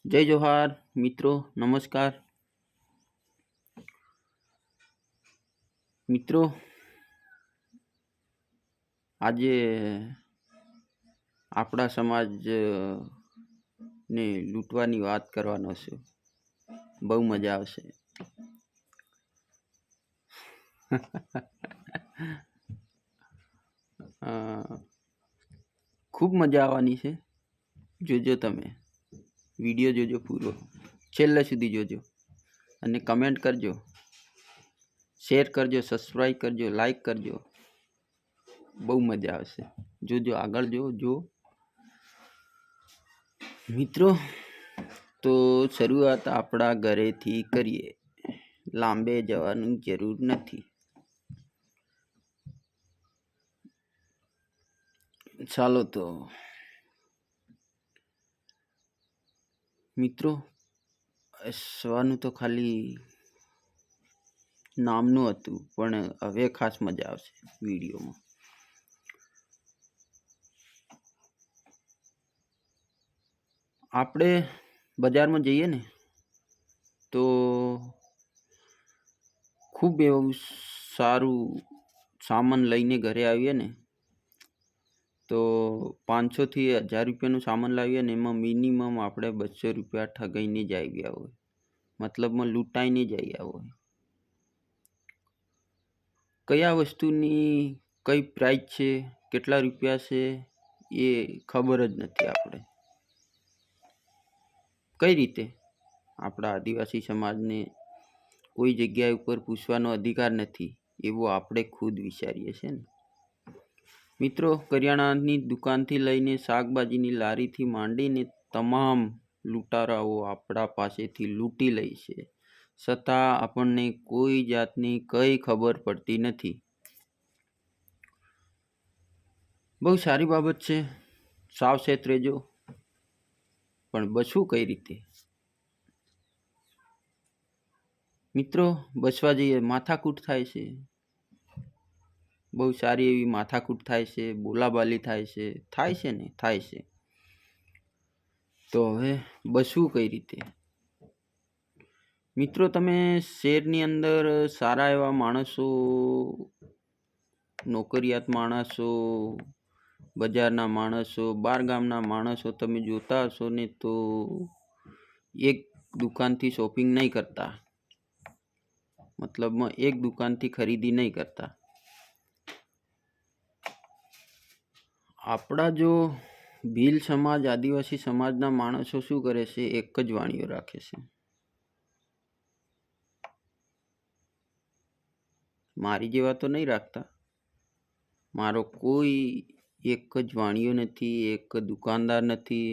જય જોહાર મિત્રો. નમસ્કાર મિત્રો. આજે આપણા સમાજ ને લૂંટવાની વાત કરવાનો છે. બહુ મજા આવશે. ખૂબ મજા આવવાની છે. જોજો તમે વિડીયો જોજો, પૂરો છેલ્લે સુધી જોજો અને કમેન્ટ કરજો, શેર કરજો, સબસ્ક્રાઈબ કરજો, લાઈક કરજો. બહુ મજા આવશે. જોજો, આગળ જો મિત્રો. તો શરૂઆત આપણા ઘરેથી કરીએ. લાંબે જવાની જરૂર નથી. ચાલો તો મિત્રો, હસવાનું તો ખાલી નામનું હતું, પણ હવે ખાસ મજા આવશે વિડીયોમાં. આપણે બજારમાં જઈએ ને તો ખૂબ એવું સારું સામાન લઈને ઘરે આવીએ ને તો 500 થી 1000 રૂપિયાનું સામાન લાવીએ ને એમાં મિનિમમ આપણે 200 રૂપિયા ઠગાઈને જ આવ્યા હોય, મતલબમાં લૂંટાઈને જ આવ્યા હોય. કયા વસ્તુની કઈ પ્રાઇસ છે, કેટલા રૂપિયા છે, એ ખબર જ નથી. આપણે કઈ રીતે આપણા આદિવાસી સમાજને કોઈ જગ્યા ઉપર પૂછવાનો અધિકાર નથી, એવો આપણે ખુદ વિચારીએ છીએ ને મિત્રો. કરિયાણાની દુકાનથી લઈને શાકભાજીની લારીથી માંડીને તમામ લૂંટારાઓ આપણા પાસેથી લૂંટી લે છે, છતાં આપણને કોઈ જાતની કઈ ખબર પડતી નથી. બહુ સારી બાબત છે, સાવચેત રહેજો. પણ બચવું કઈ રીતે મિત્રો? બચવા જઈએ માથાકૂટ થાય છે, બહુ સારી એવી માથાકૂટ થાય છે, બોલાબાલી થાય છે ને થાય છે. તો હવે બચવું કઈ રીતે મિત્રો? તમે શહેરની અંદર સારા એવા માણસો, નોકરિયાત માણસો, બજારના માણસો, બાર ગામના માણસો તમે જોતા હશો ને તો એક દુકાનથી શોપિંગ નહીં કરતા, મતલબમાં એક દુકાનથી ખરીદી નહીં કરતા. આપણા જો ભીલ સમાજ, આદિવાસી સમાજના માણસો શું કરે છે? એક જ વાણીઓ રાખે છે. મારી જેવા તો નહીં રાખતા. મારો કોઈ એક જ વાણીઓ નથી, એક દુકાનદાર નથી.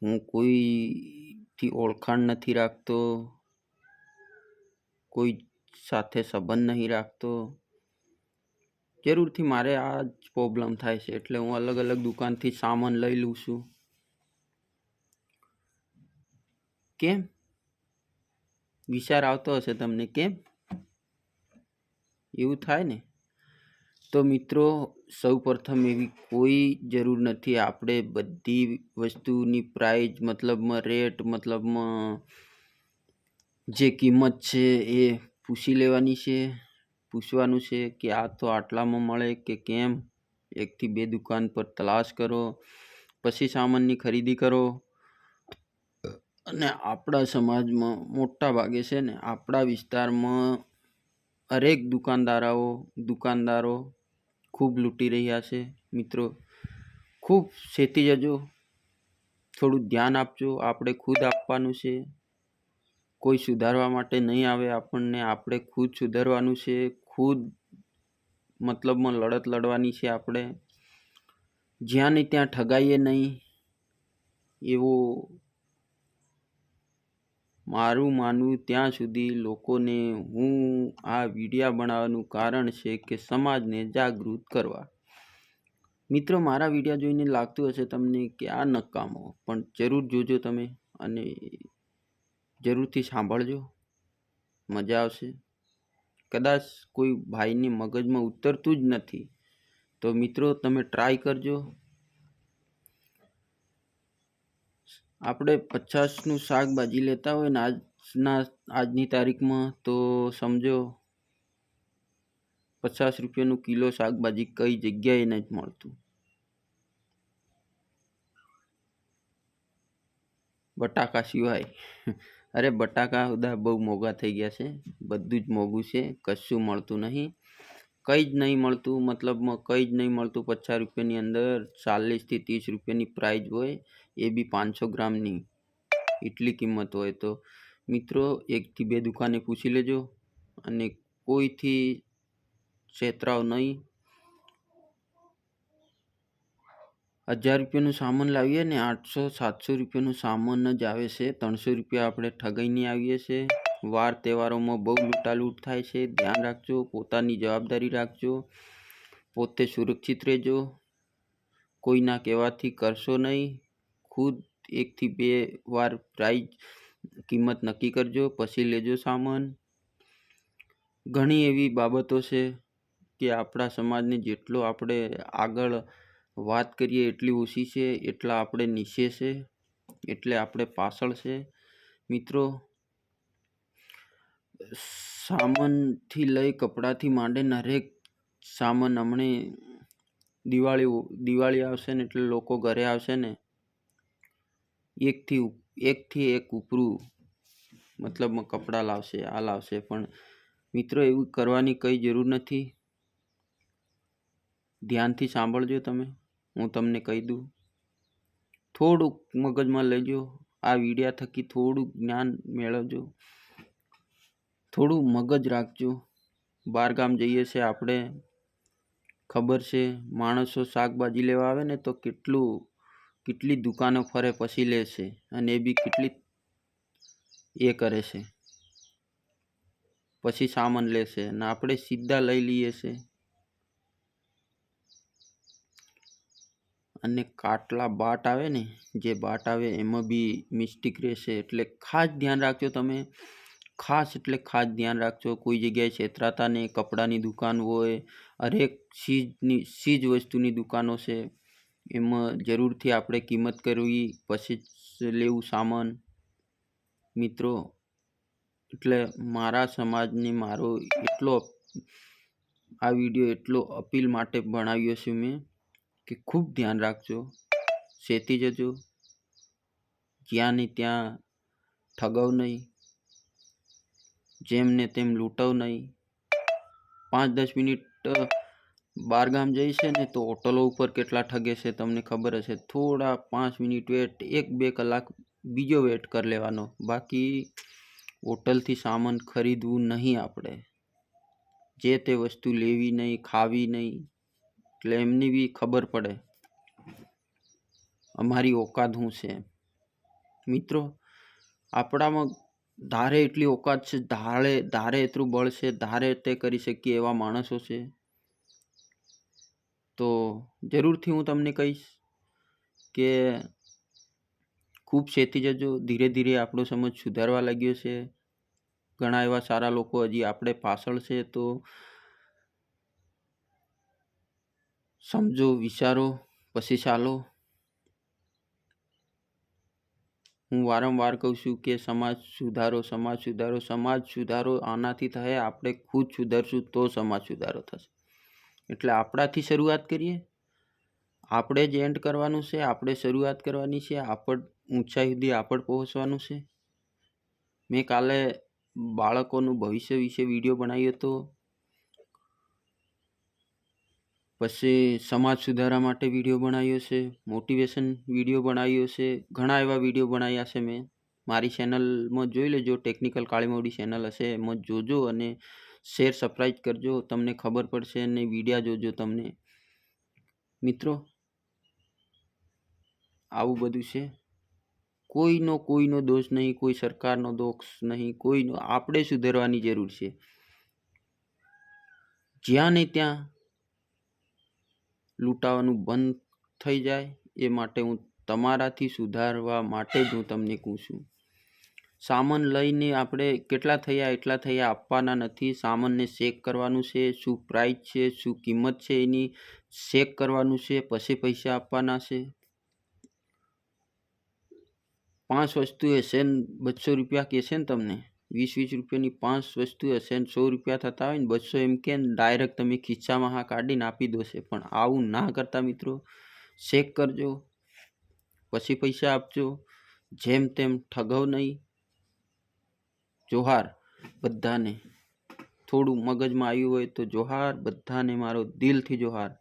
હું કોઈથી ઓળખાણ નથી રાખતો, કોઈ સાથે સંબંધ નહીં રાખતો. જરૂરથી મારે આ જ પ્રોબ્લેમ થાય છે, એટલે હું અલગ અલગ દુકાનથી સામાન લઈ લઉં છું. કેમ વિચાર આવતો હશે તમને, કેમ એવું થાય ને? તો મિત્રો, સૌ પ્રથમ એવી કોઈ જરૂર નથી. આપણે બધી વસ્તુની પ્રાઇસ, મતલબમાં રેટ, મતલબમાં જે કિંમત છે એ પૂછી લેવાની છે. પૂછવાનું છે કે આ તો આટલામાં મળે કે કેમ. 1 થી 2 દુકાન પર તલાશ કરો, પછી સામાનની ખરીદી કરો. અને આપણા સમાજમાં મોટા ભાગે છે ને, આપણા વિસ્તારમાં હરેક દુકાનદારો ખૂબ લૂંટી રહ્યા છે મિત્રો. ખૂબ ચેતી જજો, થોડું ધ્યાન આપજો. આપણે ખુદ આપવાનું છે, કોઈ સુધારવા માટે નહીં આવે આપણને. આપણે ખુદ સુધારવાનું છે, ખુદ મતલબમાં લડત લડવાની છે. આપણે જ્યાં ને ત્યાં ઠગાઈએ નહીં, એવો મારું માનવું ત્યાં સુધી. લોકોને હું આ વિડીયા બનાવવાનું કારણ છે કે સમાજને જાગૃત કરવા. મિત્રો, મારા વિડીયા જોઈને લાગતું હશે તમને કે આ નકામો, પણ જરૂર જોજો તમે અને જરૂરથી સાંભળજો, મજા આવશે. કદાચ કોઈ ભાઈને મગજમાં ઉતરતું જ નથી તો મિત્રો તમે ટ્રાય કરજો. આપણે 50નું શાકભાજી લેતા હોય ને આજની તારીખમાં તો સમજો 50 રૂપિયાનું કિલો શાકભાજી કઈ જગ્યાએ નથી મળતું. બટાકા સિવાય. અરે બટાકા બધા બહુ મોંઘા થઈ ગયા છે, બધું જ મોંઘું છે, કશું મળતું નહીં, કંઈ જ નહીં મળતું. મતલબમાં કંઈ જ નહીં મળતું. 50 રૂપિયાની અંદર 40થી 30 રૂપિયાની પ્રાઇઝ હોય, એ બી 500 ગ્રામની, એટલી કિંમત હોય. તો મિત્રો 1થી 2 દુકાને પૂછી લેજો અને કોઈથી છેતરાવ નહીં. 1000 રૂપિયાનું સામાન લાવીએ ને 800-700 રૂપિયાનું સામાન જ આવે છે. 300 રૂપિયા આપણે ઠગાઈને આવીએ છીએ. વાર તહેવારોમાં બહુ લૂંટાલૂંટ થાય છે. ધ્યાન રાખજો, પોતાની જવાબદારી રાખજો, પોતે સુરક્ષિત રહેજો, કોઈના કહેવાથી કરશો નહીં. ખુદ 1થી 2 વાર પ્રાઇઝ કિંમત નક્કી કરજો, પછી લેજો સામાન. ઘણી એવી બાબતો છે કે આપણા સમાજને જેટલો આપણે આગળ વાત કરીએ એટલી ઓછી છે, એટલા આપણે નીચે છે, એટલે આપણે પાછળ છે. મિત્રો, સામાનથી લઈ કપડાથી માંડીને હરેક સામાન હમણે દિવાળી આવશે ને એટલે લોકો ઘરે આવશે ને એકથી એક ઉપરું મતલબમાં કપડાં લાવશે, આ લાવશે. પણ મિત્રો એવું કરવાની કંઈ જરૂર નથી. ધ્યાનથી સાંભળજો તમે, હું તમને કહી દઉં. થોડુંક મગજમાં લેજો, આ વિડિયા થકી થોડુંક જ્ઞાન મેળવજો, થોડું મગજ રાખજો. બહારગામ જઈએ છે આપણે, ખબર છે માણસો શાકભાજી લેવા આવે ને તો કેટલી દુકાનો ફરે પછી લે છે, અને એ બી કેટલી એ કરે છે, પછી સામાન લે છે, અને આપણે સીધા લઈ લઈએ છે. અને કાટલા બાટ આવે ને, જે બાટ આવે એમાં બી મિસ્ટેક રહેશે. એટલે ખાસ ધ્યાન રાખજો તમે, ખાસ એટલે ખાસ ધ્યાન રાખજો. કોઈ જગ્યાએ છેતરાતા નહીં. કપડાની દુકાન હોય, હરેક ચીજ વસ્તુની દુકાનો છે, એમાં જરૂરથી આપણે કિંમત કરવી પછી જ લેવું સામાન. મિત્રો, એટલે મારા સમાજને મારો આ વિડીયો એટલો અપીલ માટે બનાવ્યો છે મેં કે ખૂબ ધ્યાન રાખજો, સેતી જજો, જ્યાં ને ત્યાં ઠગાવ નહીં, જેમને તેમ લૂંટાવ નહીં. 5-10 મિનિટ બહારગામ જઈ છે ને તો હોટલો ઉપર કેટલા ઠગે છે તમને ખબર હશે. થોડા 5 મિનિટ વેટ, 1-2 કલાક બીજો વેટ કરી લેવાનો. બાકી હોટલથી સામાન ખરીદવું નહીં આપણે, જે તે વસ્તુ લેવી નહીં, ખાવી નહીં. એટલે એમની બી ખબર પડે અમારી ઓકાત શું છે. મિત્રો, આપણામાં ધારે એટલી ઓકાત છે, ધારે એટલું બળ છે, ધારે તે કરી શકીએ એવા માણસો છે. તો જરૂરથી હું તમને કહીશ કે ખૂબ સેતી જજો. ધીરે ધીરે આપણો સમાજ સુધારવા લાગ્યો છે. ઘણા એવા સારા લોકો હજી આપણે પાછળ છે. તો સમજો, વિચારો, પછી ચાલો. હું વારંવાર કહું છું કે સમાજ સુધારો, સમાજ સુધારો, સમાજ સુધારો આનાથી થાય. આપણે ખુદ સુધરશું તો સમાજ સુધારો થશે. એટલે આપણાથી શરૂઆત કરીએ, આપણે જ એન્ડ કરવાનું છે, આપણે શરૂઆત કરવાની છે, ઊંચાઈ સુધી આપણે પહોંચવાનું છે. મેં કાલે બાળકોનું ભવિષ્ય વિશે વિડીયો બનાવ્યો હતો, પછી સમાજ સુધારા માટે વિડીયો બનાવ્યો છે, મોટિવેશન વિડીયો બનાવ્યો છે, ઘણા એવા વિડીયો બનાવ્યા છે મેં. મારી ચેનલમાં જોઈ લેજો, ટેકનિકલ કાળી મોડી ચેનલ હશે, એમાં જોજો અને શેર સબસ્ક્રાઈબ કરજો, તમને ખબર પડશે. અને વિડીયા જોજો તમને. મિત્રો, આવું બધું છે. કોઈનો દોષ નહીં, કોઈ સરકારનો દોષ નહીં, કોઈનો. આપણે સુધરવાની જરૂર છે. જ્યાં ને ત્યાં લૂંટાવાનું બંધ થઈ જાય એ માટે હું તમારાથી સુધારવા માટે જ હું તમને કહું છું. સામાન લઈને આપણે કેટલા થયા એટલા થયા આપવાના નથી. સામાનને ચેક કરવાનું છે, શું પ્રાઇસ છે, શું કિંમત છે, એની ચેક કરવાનું છે, પછી પૈસા આપવાના છે. 5 વસ્તુ હશે ને 200 રૂપિયા કહેશે ને તમને, 20 રૂપિયાની 5 વસ્તુ હશે ને 100 રૂપિયા થતા હોય ને 200 એમ કે ડાયરેક્ટ તમે ખિસ્સામાં હા કાઢીને આપી દોશે. પણ આવું ના કરતા મિત્રો, ચેક કરજો પછી પૈસા આપજો. જેમ તેમ ઠગો નહીં. જોહાર બધાને. થોડું મગજમાં આવ્યું હોય તો જોહાર, બધાને મારો દિલથી જોહાર.